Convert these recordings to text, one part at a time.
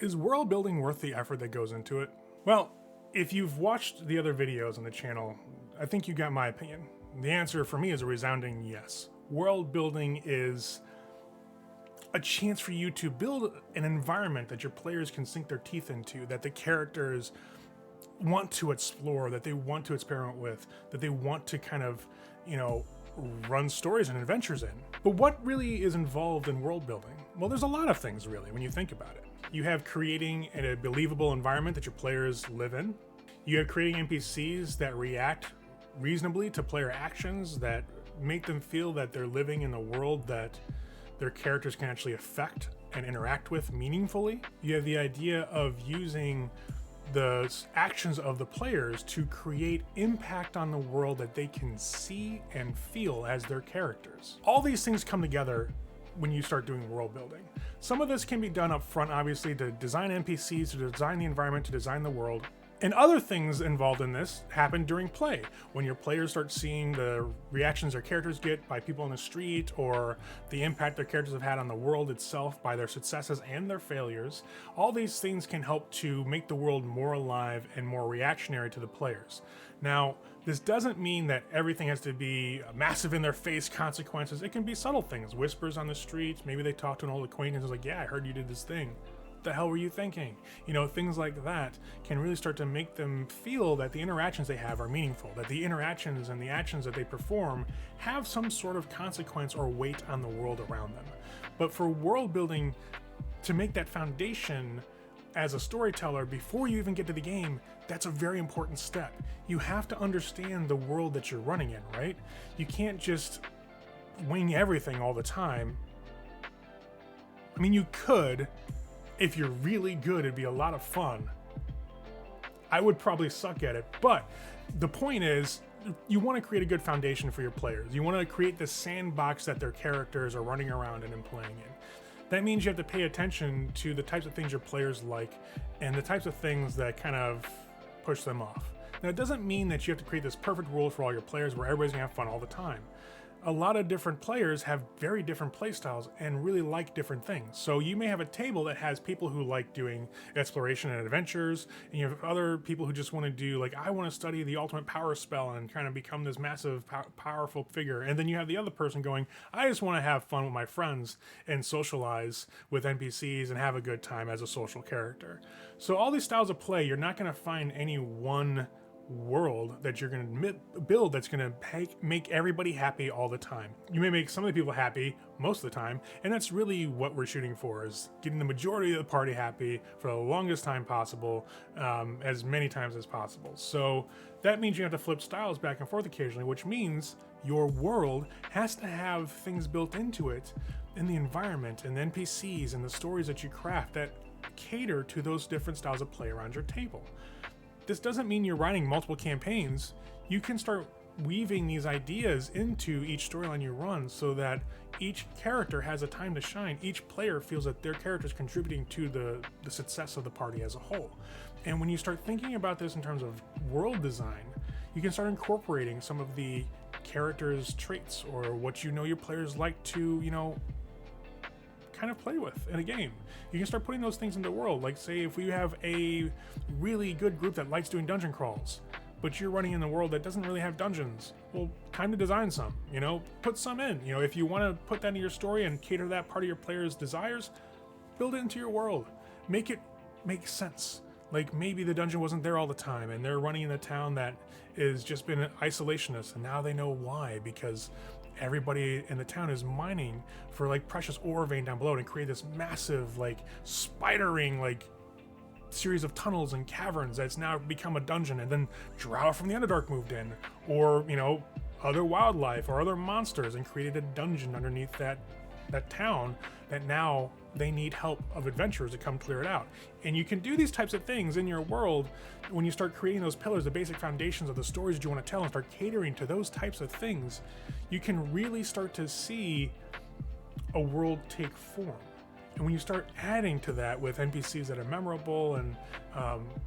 Is world building worth the effort that goes into it? Well, if you've watched the other videos on the channel, I think you got my opinion. The answer for me is a resounding yes. World building is a chance for you to build an environment that your players can sink their teeth into, that the characters want to explore, that they want to experiment with, that they want to kind of, run stories and adventures in. But what really is involved in world building? Well, there's a lot of things really when you think about it. You have creating a believable environment that your players live in. You have creating NPCs that react reasonably to player actions, that make them feel that they're living in a world that their characters can actually affect and interact with meaningfully. You have the idea of using the actions of the players to create impact on the world that they can see and feel as their characters. All these things come together when you start doing world building. Some of this can be done up front, obviously, to design NPCs, to design the environment, to design the world. And other things involved in this happen during play, when your players start seeing the reactions their characters get by people on the street, or the impact their characters have had on the world itself by their successes and their failures. All these things can help to make the world more alive and more reactionary to the players. Now, this doesn't mean that everything has to be massive in their face consequences. It can be subtle things, whispers on the street. Maybe they talk to an old acquaintance like, yeah, I heard you did this thing. What the hell were you thinking? Things like that can really start to make them feel that the interactions they have are meaningful, that the interactions and the actions that they perform have some sort of consequence or weight on the world around them. But for world building to make that foundation as a storyteller before you even get to the game, that's a very important step. You have to understand the world that you're running in, right? You can't just wing everything all the time. I mean, you could. If you're really good, it'd be a lot of fun. I would probably suck at it, but the point is, you want to create a good foundation for your players. You want to create this sandbox that their characters are running around in and playing in. That means you have to pay attention to the types of things your players like and the types of things that kind of push them off. Now, it doesn't mean that you have to create this perfect world for all your players where everybody's gonna have fun all the time. A lot of different players have very different play styles and really like different things. So you may have a table that has people who like doing exploration and adventures, and you have other people who just want to do, like, I want to study the ultimate power spell and kind of become this massive, powerful figure. And then you have the other person going, I just want to have fun with my friends and socialize with NPCs and have a good time as a social character. So all these styles of play, you're not going to find any one world that you're going to build that's going to make everybody happy all the time. You may make some of the people happy most of the time, and that's really what we're shooting for, is getting the majority of the party happy for the longest time possible, as many times as possible. So that means you have to flip styles back and forth occasionally, which means your world has to have things built into it in the environment and the NPCs and the stories that you craft that cater to those different styles of play around your table. This doesn't mean you're writing multiple campaigns. You can start weaving these ideas into each storyline you run so that each character has a time to shine. Each player feels that their character is contributing to the success of the party as a whole. And when you start thinking about this in terms of world design, you can start incorporating some of the characters' traits or what your players like to, kind of play with in a game. You can start putting those things into the world. Like, say, if we have a really good group that likes doing dungeon crawls, but you're running in a world that doesn't really have dungeons, well, time to design some, put some in. If you want to put that in your story and cater to that part of your players' desires, build it into your world. Make it make sense. Like, maybe the dungeon wasn't there all the time and they're running in a town that has just been isolationist, and now they know why, because everybody in the town is mining for precious ore vein down below and create this massive spidering series of tunnels and caverns that's now become a dungeon. And then Drow from the Underdark moved in, or other wildlife or other monsters, and created a dungeon underneath that town that now they need help of adventurers to come clear it out. And you can do these types of things in your world when you start creating those pillars, the basic foundations of the stories that you want to tell, and start catering to those types of things. You can really start to see a world take form. And when you start adding to that with NPCs that are memorable and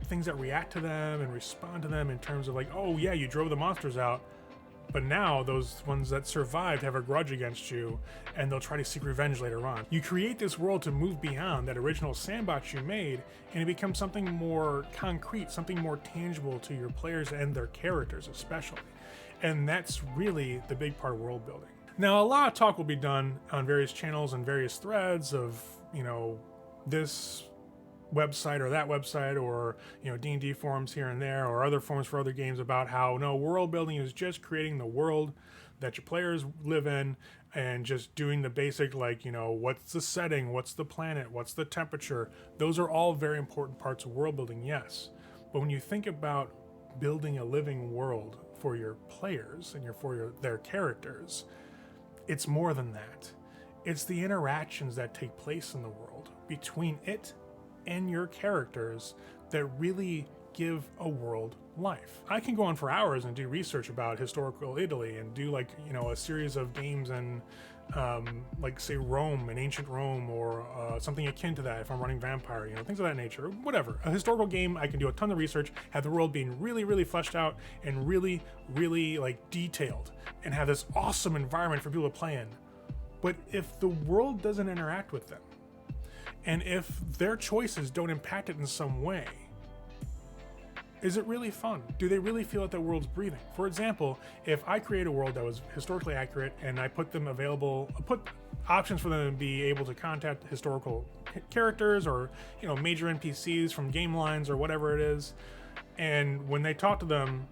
things that react to them and respond to them in terms of oh yeah, you drove the monsters out, But now those ones that survived have a grudge against you, and they'll try to seek revenge later on. You create this world to move beyond that original sandbox you made, and it becomes something more concrete, something more tangible to your players and their characters especially. And that's really the big part of world building. Now, a lot of talk will be done on various channels and various threads of, this website or that website, or D&D forums here and there, or other forums for other games, about how no, world building is just creating the world that your players live in, and just doing the basic, what's the setting, what's the planet, what's the temperature. Those are all very important parts of world building, yes. But when you think about building a living world for your players and their characters, it's more than that. It's the interactions that take place in the world between it and your characters that really give a world life. I can go on for hours and do research about historical Italy and do a series of games in say Rome and ancient Rome, or something akin to that if I'm running Vampire, things of that nature, whatever. A historical game, I can do a ton of research, have the world being really, really fleshed out and really, really detailed, and have this awesome environment for people to play in. But if the world doesn't interact with them, and if their choices don't impact it in some way, is it really fun? Do they really feel that the world's breathing? For example, if I create a world that was historically accurate and I put options for them to be able to contact historical characters or major NPCs from game lines or whatever it is, and when they talk to them,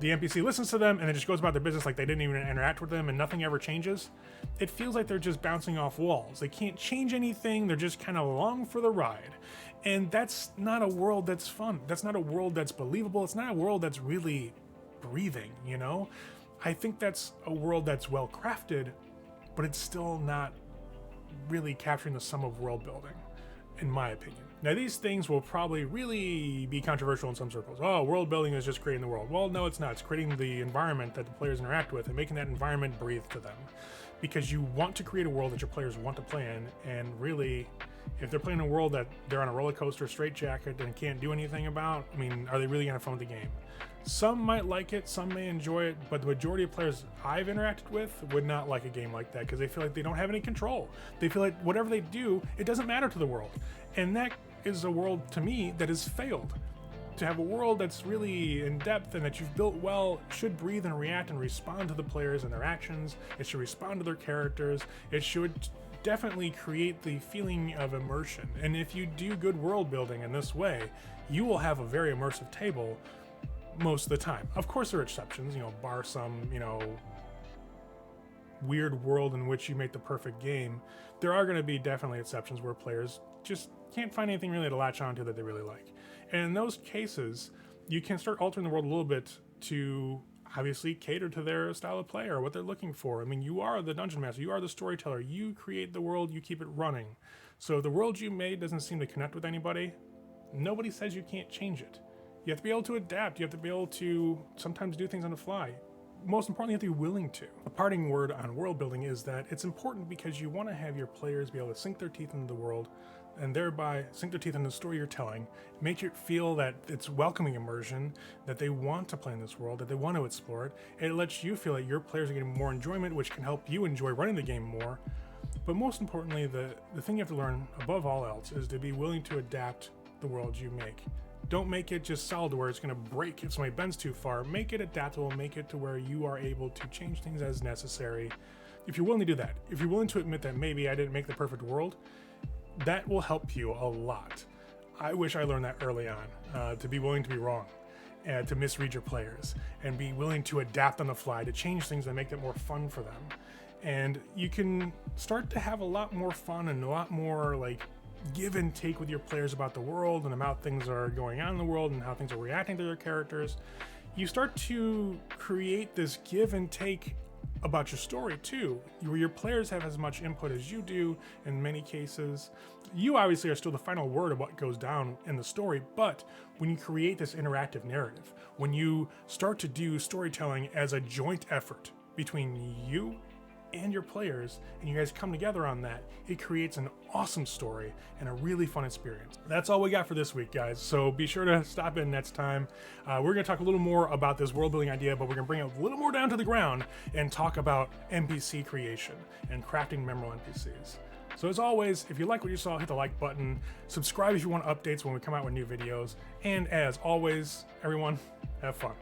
the NPC listens to them and then just goes about their business like they didn't even interact with them and nothing ever changes, it feels like they're just bouncing off walls. They can't change anything. They're just kind of along for the ride. And that's not a world that's fun. That's not a world that's believable. It's not a world that's really breathing, I think that's a world that's well crafted, but it's still not really capturing the sum of world building, in my opinion. Now, these things will probably really be controversial in some circles. Oh, world building is just creating the world. Well, no, it's not. It's creating the environment that the players interact with and making that environment breathe to them. Because you want to create a world that your players want to play in, and really, if they're playing a world that they're on a roller coaster straitjacket and can't do anything about, are they really going to have fun with the game? Some might like it, some may enjoy it, but the majority of players I've interacted with would not like a game like that because they feel like they don't have any control. They feel like whatever they do, it doesn't matter to the world. And that is a world, to me, that has failed. To have a world that's really in depth and that you've built well should breathe and react and respond to the players and their actions. It should respond to their characters. It should definitely create the feeling of immersion. And if you do good world building in this way, you will have a very immersive table most of the time. Of course there are exceptions, bar some, weird world in which you make the perfect game. There are going to be definitely exceptions where players just can't find anything really to latch onto that they really like. And in those cases, you can start altering the world a little bit to obviously cater to their style of play or what they're looking for. You are the dungeon master, you are the storyteller, you create the world, you keep it running. So if the world you made doesn't seem to connect with anybody, nobody says you can't change it. You have to be able to adapt, you have to be able to sometimes do things on the fly. Most importantly, you have to be willing to. A parting word on world building is that it's important because you want to have your players be able to sink their teeth into the world and thereby sink their teeth into the story you're telling, make it feel that it's welcoming immersion, that they want to play in this world, that they want to explore it, and it lets you feel that your players are getting more enjoyment, which can help you enjoy running the game more. But most importantly, the thing you have to learn above all else is to be willing to adapt the world you make. Don't make it just solid where it's going to break if somebody bends too far. Make it adaptable, make it to where you are able to change things as necessary. If you're willing to do that, if you're willing to admit that maybe I didn't make the perfect world, that will help you a lot. I wish I learned that early on, to be willing to be wrong, and to misread your players, and be willing to adapt on the fly, to change things and make it more fun for them. And you can start to have a lot more fun and a lot more give and take with your players about the world and about things are going on in the world and how things are reacting to their characters. You start to create this give and take about your story too, where your players have as much input as you do in many cases. You obviously are still the final word of what goes down in the story, but when you create this interactive narrative, when you start to do storytelling as a joint effort between you and your players, and you guys come together on that, it creates an awesome story and a really fun experience. That's all we got for this week, guys. So be sure to stop in next time. We're going to talk a little more about this world building idea, but we're going to bring it a little more down to the ground and talk about NPC creation and crafting memorable NPCs. So as always, if you like what you saw, hit the like button, subscribe if you want updates when we come out with new videos, and as always, everyone, have fun.